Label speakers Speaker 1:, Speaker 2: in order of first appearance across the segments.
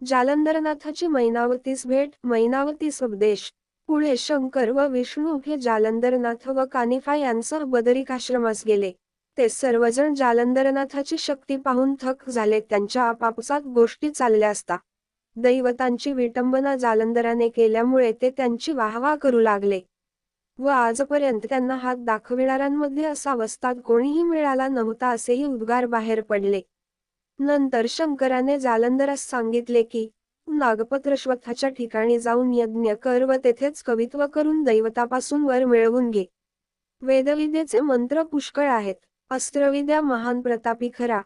Speaker 1: जालंधरनाथाची मैनावतीस भेट, मैनावतीस उपदेश. पुढे शंकर व विष्णू हे जालंधरनाथ व कानिफा यांसह बदरिकाश्रमास गेले. ते सर्वजण जालंधरनाथाची शक्ती पाहून थक झाले. त्यांच्या आपापसात गोष्टी चालल्या असता दैवतांची विटंबना जालंधराने केल्यामुळे ते त्यांची वाहवा करू लागले व आजपर्यंत त्यांना हात दाखविणाऱ्यांमध्ये असा वस्ताद कोणीही मिळाला नव्हता असेही उद्गार बाहेर पडले. नंतर शंकराने जालंधरास सांगितले की नागपत्रश्वत्थाच्या ठिकाणी जाऊन यज्ञ कर व तेथेच कवित्व करून दैवतापासून वर मिळवून घे. वेदविद्येचे मंत्र पुष्कळ आहेत. अस्त्रविद्या महान प्रतापी खरा,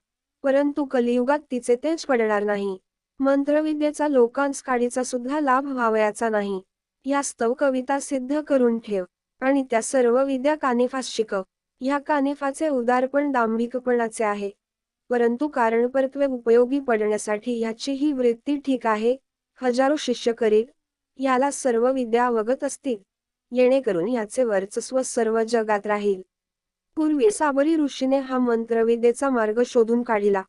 Speaker 1: परंतु कलियुगात तिचे तेज पडणार नाही. मंत्रविद्येचा लोकांस काडीचा सुद्धा लाभ व्हावयाचा नाही. यास्तव कविता सिद्ध करून ठेव आणि त्या सर्व विद्या कानिफास शिकव. ह्या कानिफाचे उदारपण दांभिकपणाचे आहे, परंतु कारणपरत्वे उपयोगी पडण्यासाठी ह्याची ही वृत्ती ठीक आहे. हजारो शिष्य करील, याला सर्व विद्या अवगत असतील, येणेकरून याचे वर्चस्व सर्व जगात राहील. पूर्वी साबरी ऋषीने हा मंत्रविद्येचा मार्ग शोधून काढिला,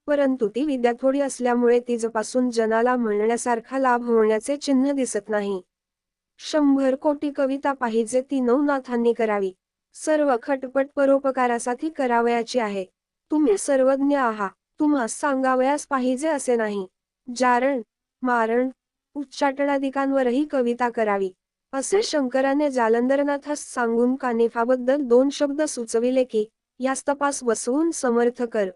Speaker 1: परंतु ती विद्या थोडी असल्यामुळे तिजपासून जनाला म्हणण्यासारखा लाभ होण्याचे चिन्ह दिसत नाही. 100 कोटी कविता पाहिजे ती नवनाथांनी करावी. सर्व खटपट परोपकारासाठी करावयाची आहे. तुम्ही सर्वज्ञ आहात, तुम्हास सांगावयास पाहिजे असे नाही. जारण, मारण, उच्चाटनादिकांवरही कविता करावी, असे शंकराने जालंधरनाथास सांगून कानिफाबद्दल 2 शब्द सुचविले की यास तपास बसवून समर्थ कर.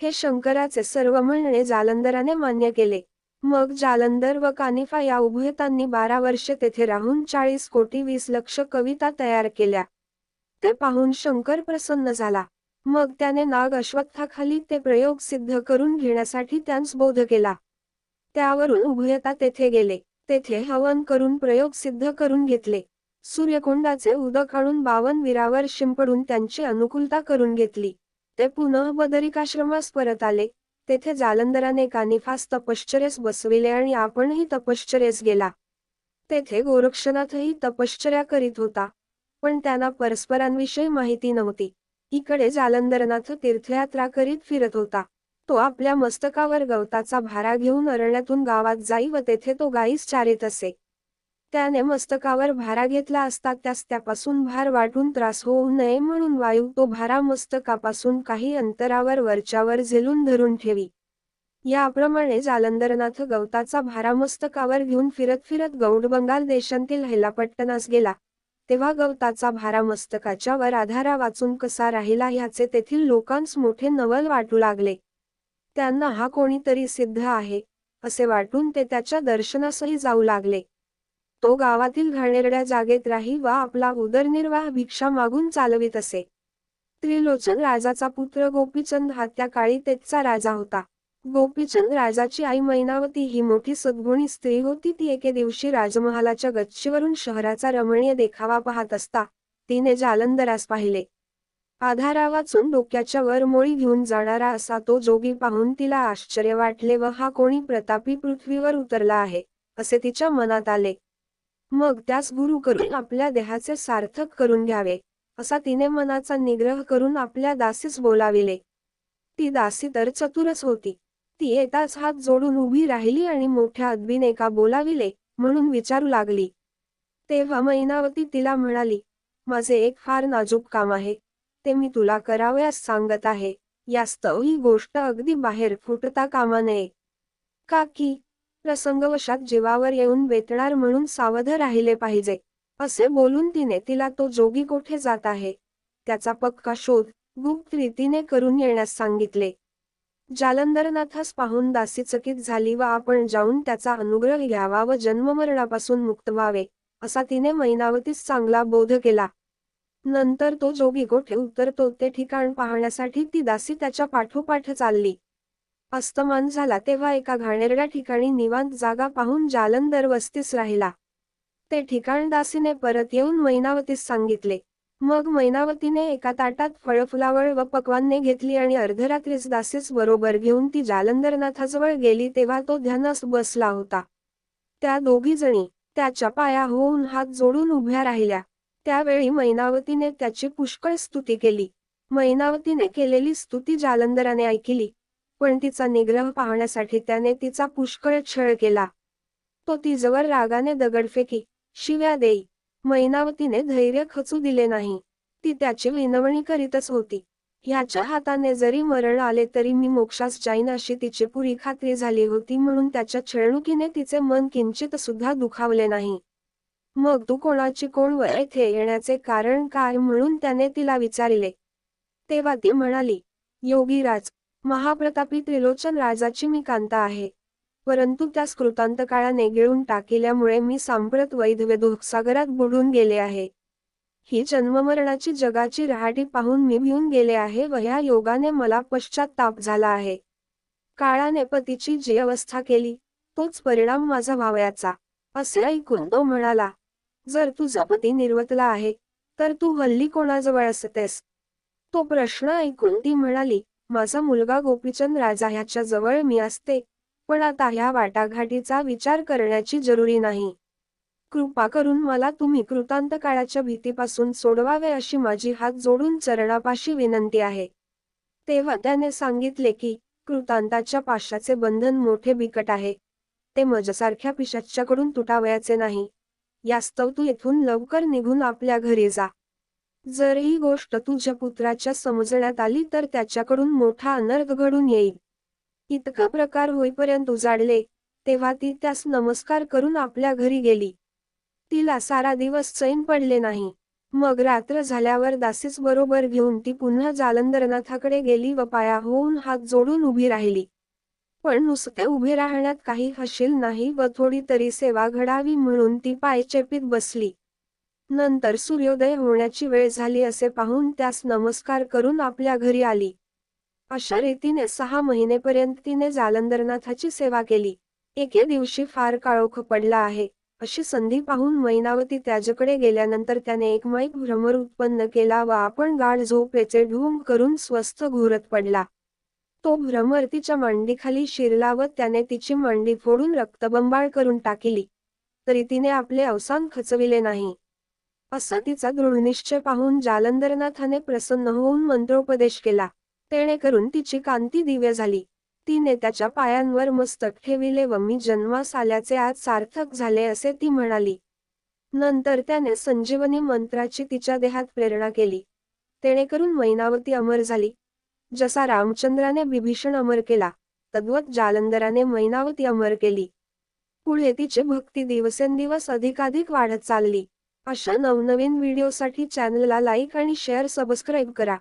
Speaker 1: हे शंकराचे सर्व म्हणणे जालंधराने मान्य केले. मग जालंधर व कानिफा या उभयतांनी 12 वर्षे तेथे राहून 40 कोटी 20 लक्ष कविता तयार केल्या. ते पाहून शंकर प्रसन्न झाला. मग त्याने नाग अश्वत्थाखाली ते प्रयोग सिद्ध करून घेण्यासाठी त्यांस बोध केला. त्यावरून उभयता तेथे गेले. तेथे हवन करून प्रयोग सिद्ध करून घेतले. सूर्यकुंडाचे उदक आणून 52 वीरावर शिंपडून त्यांची अनुकूलता करून घेतली. ते पुनः बदरिकाश्रमास परत आले. तेथे जालंधराने कानिफास तपश्चर्येस बसविले आणि आपणही तपश्चर्येस गेला. तेथे गोरक्षनाथही तपश्चर्या करीत होता, पण त्यांना परस्परांविषयी माहिती नव्हती. इकडे जालंधरनाथ तीर्थयात्रा करीत फिरत होता. तो आपल्या मस्तकावर गवताचा भारा घेऊन अरण्यातून गावात जाई व तेथे तो गाईस चारीत असे. त्याने मस्तकावर भारा घेतला असता त्यास त्यापासून भार वाटून त्रास होऊ नये म्हणून वायू तो भारा मस्तकापासून काही अंतरावर वरच्यावर झेलून धरून ठेवी. याप्रमाणे जालंधरनाथ गवताचा भारा मस्तकावर घेऊन फिरत फिरत गौडबंगाल देशांतील हैलापट्टणास गेला. तेव्हा गवताचा भारा मस्तकाच्या वर आधारा वाचून कसा राहिला ह्याचे तेथील लोकांस मोठे नवल वाटू लागले. त्यांना हा कोणीतरी सिद्ध आहे असे वाटून ते त्याच्या दर्शनासही जाऊ लागले. तो गावातील घाणेरड्या जागेत राही व आपला उदरनिर्वाह भिक्षा मागून चालवित असे. त्रिलोचन राजाचा पुत्र गोपीचंद हा त्या काळी तेथचा राजा होता. गोपीचंद राजाची आई मैनावती ही मोठी सद्गुणी स्त्री होती. ती एके दिवशी राजमहालाच्या गच्चीवरून शहराचा रमणीय देखावा पाहत असता तिने जालंधरास पाहिले. आधारा वाचून डोक्याच्या वर मोळी घेऊन जाणारा असा तो जोगी पाहून तिला आश्चर्य वाटले व हा कोणी प्रतापी पृथ्वीवर उतरला आहे असे तिच्या मनात आले. मग त्यास गुरु करून आपल्या देहाचे सार्थक करून घ्यावे असा तिने मनाचा निग्रह करून आपल्या दासीस बोलाविले. ती दासी तर चतुरच होती. ती येताच हात जोडून उभी राहिली आणि मोठ्या अदबीने का बोलाविले म्हणून विचारू लागली. तेव्हा मैनावती तिला म्हणाली, माझे एक फार नाजूक काम आहे, ते मी तुला करावयास सांगत आहे. यास्तव ही गोष्ट अगदी बाहेर फुटता कामा नये. का की प्रसंगवशात जीवावर येऊन बेतणार म्हणून सावध राहिले पाहिजे. असे बोलून तिने तिला तो जोगी कोठे जात आहे त्याचा पक्का शोध गुप्त रीतीने करून येण्यास सांगितले. जालंधरनाथास पाहून दासी चकित झाली व आपण जाऊन त्याचा अनुग्रह घ्यावा व जन्ममरणापासून मुक्त व्हावे असा तिने मैनावतीस चांगला बोध केला. नंतर तो जोगी कोठे उतरतो ते ठिकाण पाहण्यासाठी ती दासी त्याच्या पाठोपाठ चालली. अस्तमान झाला तेव्हा एका घाणेरड्या ठिकाणी निवांत जागा पाहून जालंधर वस्तीस राहिला. ते ठिकाण दासीने परत येऊन मैनावतीस सांगितले. मग मैनावतीने एका ताटात फळफुलावळ व पक्वान्ने घेतली आणि अर्धरात्रीच दासीस बरोबर घेऊन ती जालंधरनाथाजवळ गेली तेव्हा तो ध्यानास बसला होता. त्या दोघी जणी त्याच्या पाया होऊन हात जोडून उभ्या राहिल्या. त्यावेळी मैनावतीने त्याची पुष्कळ स्तुती केली. मैनावतीने केलेली स्तुती जालंधराने ऐकली, पण तिचा निग्रह पाहण्यासाठी त्याने तिचा पुष्कळ छळ केला. तो तिजवर रागाने दगडफेकी, शिव्या देई. मैनावतीने धैर्य खचू दिले नाही. ती त्याची विनवणी करीतच होती. ह्याच्या हाताने जरी मरण आले तरी मी मोक्षास जाईन अशी तिची पुरी खात्री झाली होती, म्हणून त्याच्या छळणुकीने तिचे मन किंचित सुद्धा दुखावले नाही. मग तू कोणाची कोण व येथे येण्याचे कारण काय, म्हणून त्याने तिला विचारिले. तेव्हा ती म्हणाली, योगीराज, महाप्रतापी त्रिलोचन राजाची मी कांता आहे. परंतु त्यास कृतांतकाळाने गिळून टाकिल्यामुळे मी सांप्रत वैधव्य दुःखसागरात बुडून गेले आहे. ही जन्ममरणाची जगाची रहाटी पाहून मी भिवून गेले आहे व ह्या योगाने मला पश्चात्ताप झाला आहे. काळाने पतीची जी अवस्था केली, तोच परिणाम माझा व्हावयाचा. असे ऐकून तो म्हणाला, जर तुझा पती निर्वतला आहे, तर तू हल्ली कोणाजवळ असतेस? तो प्रश्न ऐकून ती म्हणाली, माझा मुलगा गोपीचंद राजा ह्याच्या जवळ मी असते, पण आता ह्या वाटाघाटीचा विचार करण्याची जरुरी नाही. कृपा करून मला तुम्ही कृतांत काळाच्या भीतीपासून सोडवावे अशी माझी हात जोडून चरणापाशी विनंती आहे. तेव्हा त्याने सांगितले की, कृतांताच्या पाशाचे बंधन मोठे बिकट आहे. ते मजसारख्या पिशाच्याकडून तुटावयाचे नाही. यास्तव तू येथून लवकर निघून आपल्या घरी जा. जर ही गोष्ट तुझ्या पुत्राच्या समजण्यात आली तर त्याच्याकडून मोठा अनर्थ घडून येईल. इतका प्रकार होईपर्यंत उजाडले, तेव्हा ती त्यास नमस्कार करून आपल्या घरी गेली. तिला सारा दिवस चैन पडले नाही. मग रात्र झाल्यावर दासीच बरोबर घेऊन ती पुन्हा जालंधरनाथाकडे गेली व पाया होऊन हात जोडून उभी राहिली. पण नुसते उभे राहण्यात काही हशील नाही व थोडी तरी सेवा घडावी म्हणून ती पायचेपीत बसली. नंतर सूर्योदय होण्याची वेळ झाली असे पाहून त्यास नमस्कार करून आपल्या घरी आली. अशा रीतीने 6 महिनेपर्यंत तिने जालंधरनाथाची सेवा केली. एके दिवशी फार काळोख पडला आहे, अशी संधी पाहून मैनावती त्याच्याकडे गेल्यानंतर त्याने एकमाईक भ्रमर उत्पन्न केला व आपण गाढ झोपेचे ढोंग करून स्वस्थ घोरत पडला. तो भ्रमर तिच्या मांडीखाली शिरला व त्याने तिची मांडी फोडून रक्तबंबाळ करून टाकली, तरी तिने आपले अवसान खचविले नाही. असा तिचा दृढनिश्चय पाहून जालंधरनाथाने प्रसन्न होऊन मंत्रोपदेश केला. तेणेकरून तिची कांती दिव्य झाली. तिने त्याच्या पायांवर मस्तक ठेविले व मी जन्मास आल्याचे आज सार्थक झाले असे ती म्हणाली. नंतर त्याने संजीवनी मंत्राची तिच्या देहात प्रेरणा केली. तेणेकरून मैनावती अमर झाली. जसा रामचंद्राने विभीषण अमर केला, तद्वत जालंधराने मैनावती अमर केली. पुढे तिचे भक्ती दिवसेंदिवस अधिकाधिक वाढत चालली. अशा नवनवीन व्हिडिओसाठी चॅनलला लाईक आणि शेअर सबस्क्राईब करा.